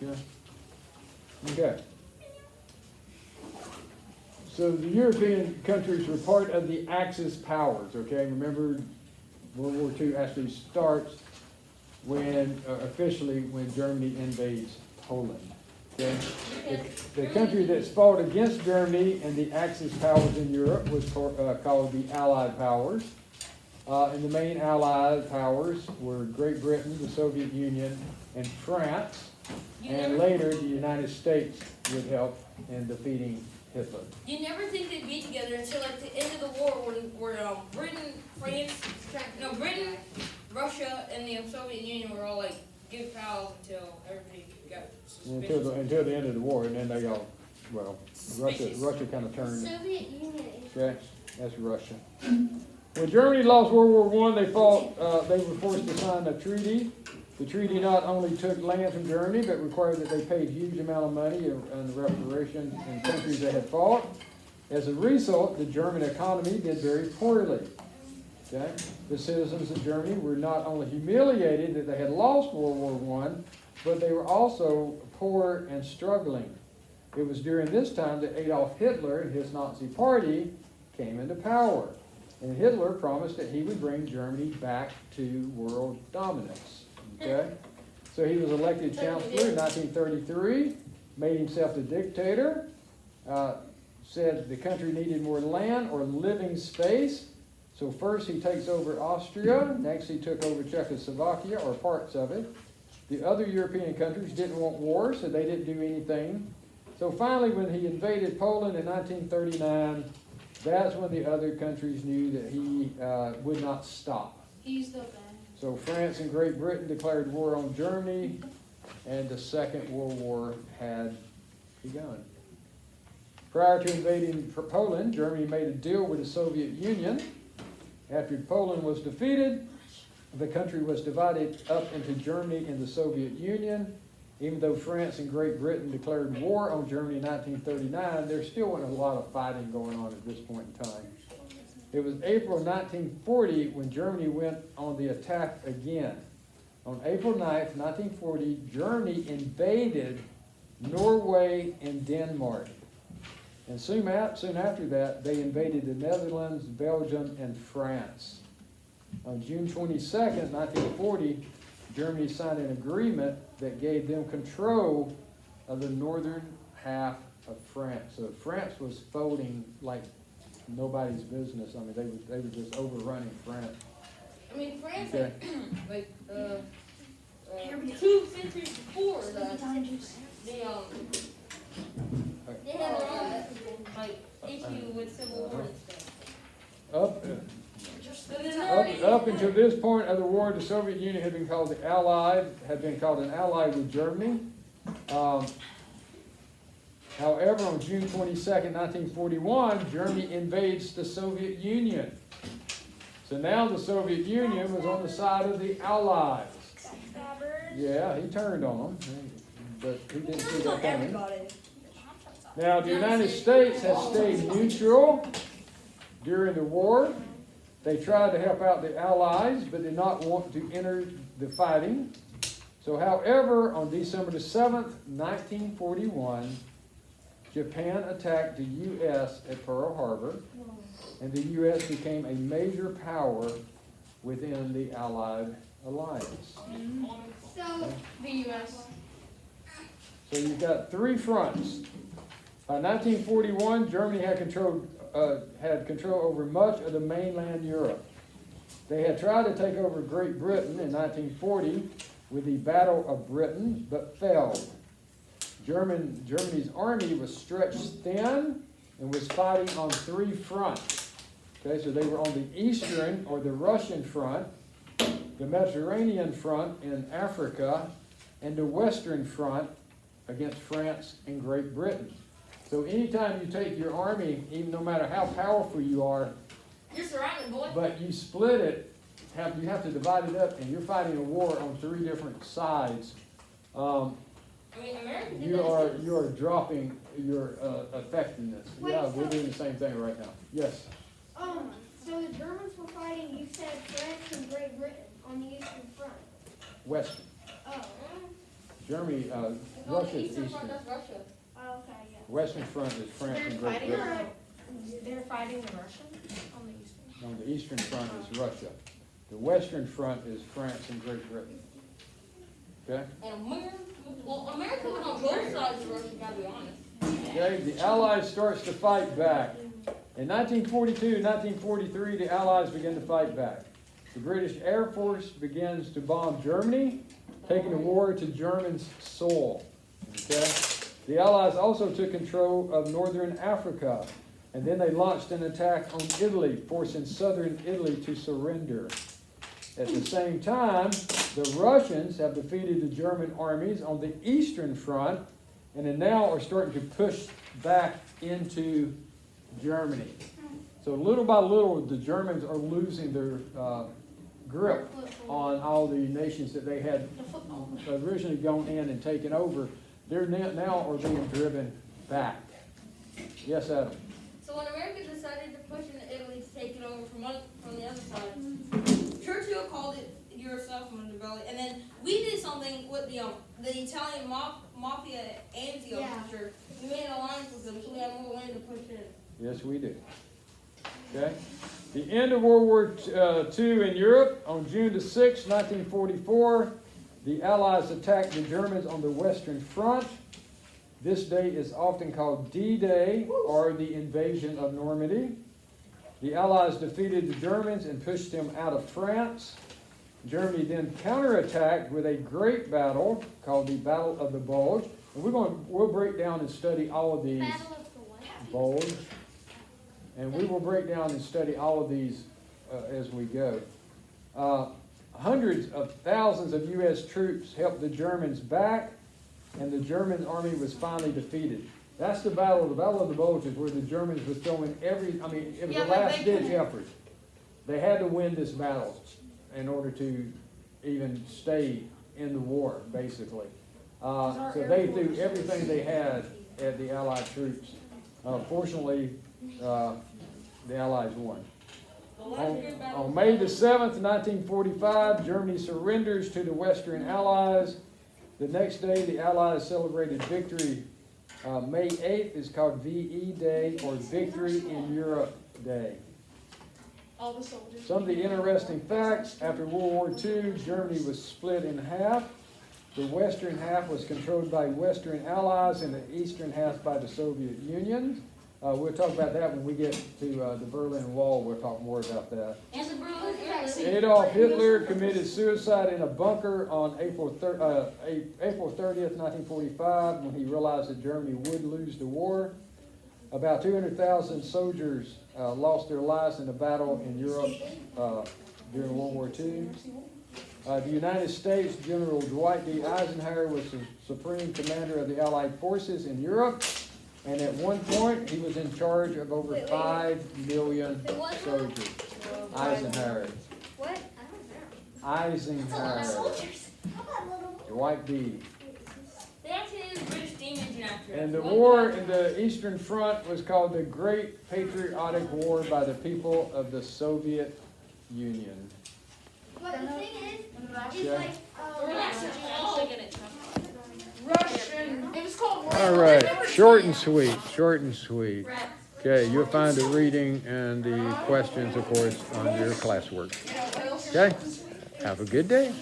Okay. Okay. So the European countries were part of the Axis powers, okay? Remember, World War II actually starts when, officially, when Germany invades Poland, okay? The country that fought against Germany and the Axis powers in Europe was called the Allied powers. And the main Allied powers were Great Britain, the Soviet Union, and France. And later, the United States would help in defeating Hitler. You never think they'd be together until like the end of the war, where Britain, France, Britain, Russia, and the Soviet Union were all like good pals until everybody got suspicious. Until the end of the war, and then they all, well, Russia kind of turned. Soviet Union. Okay, that's Russia. When Germany lost World War I, they were forced to sign a treaty. The treaty not only took land from Germany, but required that they pay a huge amount of money in reparations in countries they had fought. As a result, the German economy did very poorly. Okay? The citizens of Germany were not only humiliated that they had lost World War I, but they were also poor and struggling. It was during this time that Adolf Hitler and his Nazi party came into power. And Hitler promised that he would bring Germany back to world dominance. Okay? So he was elected chancellor in 1933, made himself the dictator, said the country needed more land or living space. So first he takes over Austria, next he took over Czechoslovakia, or parts of it. The other European countries didn't want war, so they didn't do anything. So finally, when he invaded Poland in 1939, that's when the other countries knew that he would not stop. He's the best. So France and Great Britain declared war on Germany, and the Second World War had begun. Prior to invading Poland, Germany made a deal with the Soviet Union. After Poland was defeated, the country was divided up into Germany and the Soviet Union. Even though France and Great Britain declared war on Germany in 1939, there still wasn't a lot of fighting going on at this point in time. It was April 1940 when Germany went on the attack again. On April 9th, 1940, Germany invaded Norway and Denmark. And soon after that, they invaded the Netherlands, Belgium, and France. On June 22nd, 1940, Germany signed an agreement that gave them control of the northern half of France. So France was folding like nobody's business. I mean, they were just overrunning France. I mean, France, Okay. like 2 centuries before that, they had like issue with civil war and stuff. Up until this point of the war, the Soviet Union had been called an ally with Germany. However, on June 22nd, 1941, Germany invades the Soviet Union. So now the Soviet Union was on the side of the Allies. Yeah, he turned on them, but he didn't see that coming. Now, the United States has stayed neutral during the war. They tried to help out the Allies, but did not want to enter the fighting. So, however, on December the 7th, 1941, Japan attacked the U.S. at Pearl Harbor, and the U.S. became a major power within the Allied alliance. So, the U.S. So you've got 3 fronts. By 1941, Germany had control over much of the mainland Europe. They had tried to take over Great Britain in 1940 with the Battle of Britain, but failed. Germany's army was stretched thin and was fighting on 3 fronts. Okay, so they were on the eastern or the Russian front, the Mediterranean front in Africa, and the western front against France and Great Britain. So anytime you take your army, even no matter how powerful you are, You're surrounded, boy. but you split it, you have to divide it up, and you're fighting a war on 3 different sides. I mean, America did You that too. are dropping your effectiveness. Wait, Yeah, so- we're doing the same thing right now. Yes. So the Germans were fighting, you said France and Great Britain on the Eastern Front. Western. Oh. Germany, No, the Russia's eastern eastern. front, that's Russia. Oh, okay, yeah. Western front is France and Great Britain. They're fighting the Russians on the eastern. No, the eastern front is Russia. The western front is France and Great Britain. Okay? And America was on both sides of Russia, gotta be honest. Okay, the Allies starts to fight back. In 1942, 1943, the Allies begin to fight back. The British Air Force begins to bomb Germany, taking the war to German soil. Okay? The Allies also took control of northern Africa, and then they launched an attack on Italy, forcing southern Italy to surrender. At the same time, the Russians have defeated the German armies on the eastern front, and then now are starting to push back into Germany. So little by little, the Germans are losing their grip on all the nations that they had originally gone in and taken over. They're now are being driven back. Yes, Adam? So when America decided to push into Italy to take it over from the other side, Churchill called it yourself from the belly, and then we did something with the Italian mafia Antioch, Yeah. for sure. We made an alliance with them, so we have more land to push in. Yes, we do. Okay? The end of World War II in Europe, on June the 6th, 1944, the Allies attacked the Germans on the Western Front. This day is often called D-Day, or the invasion of Normandy. The Allies defeated the Germans and pushed them out of France. Germany then counterattacked with a great battle called the Battle of the Bulge. And we'll break down and study all of these Battle of the what? Bulge. And we will break down and study all of these as we go. Hundreds of thousands of U.S. troops helped the Germans back, and the German army was finally defeated. That's the battle. The Battle of the Bulge is where the Germans were throwing it was a last-ditch effort. They had to win this battle in order to even stay in the war, basically. So they threw everything they had at the Allied troops. Fortunately, the Allies won. On May the 7th, 1945, Germany surrenders to the Western Allies. The next day, the Allies celebrated victory. May 8th is called VE Day, or Victory in Europe Day. All the soldiers. Some of the interesting facts: after World War II, Germany was split in half. The western half was controlled by Western Allies, and the eastern half by the Soviet Union. We'll talk about that when we get to the Berlin Wall. We'll talk more about that. And the Berlin Wall. Adolf Hitler committed suicide in a bunker on April 30th, 1945, when he realized that Germany would lose the war. About 200,000 soldiers lost their lives in a battle in Europe during World War II. The United States, General Dwight D. Eisenhower was the supreme commander of the Allied forces in Europe. And at one point, he was in charge of over 5 million soldiers. Eisenhower. What? I don't know. Eisenhower. Dwight D. They actually did a British steam engine after it. And the war in the Eastern Front was called the Great Patriotic War by the people of the Soviet Union. But the thing is Yeah. like, Russian. It was called All right, short and sweet, short and sweet. Okay, you'll find the reading and the questions, of course, on your classwork. Okay, have a good day.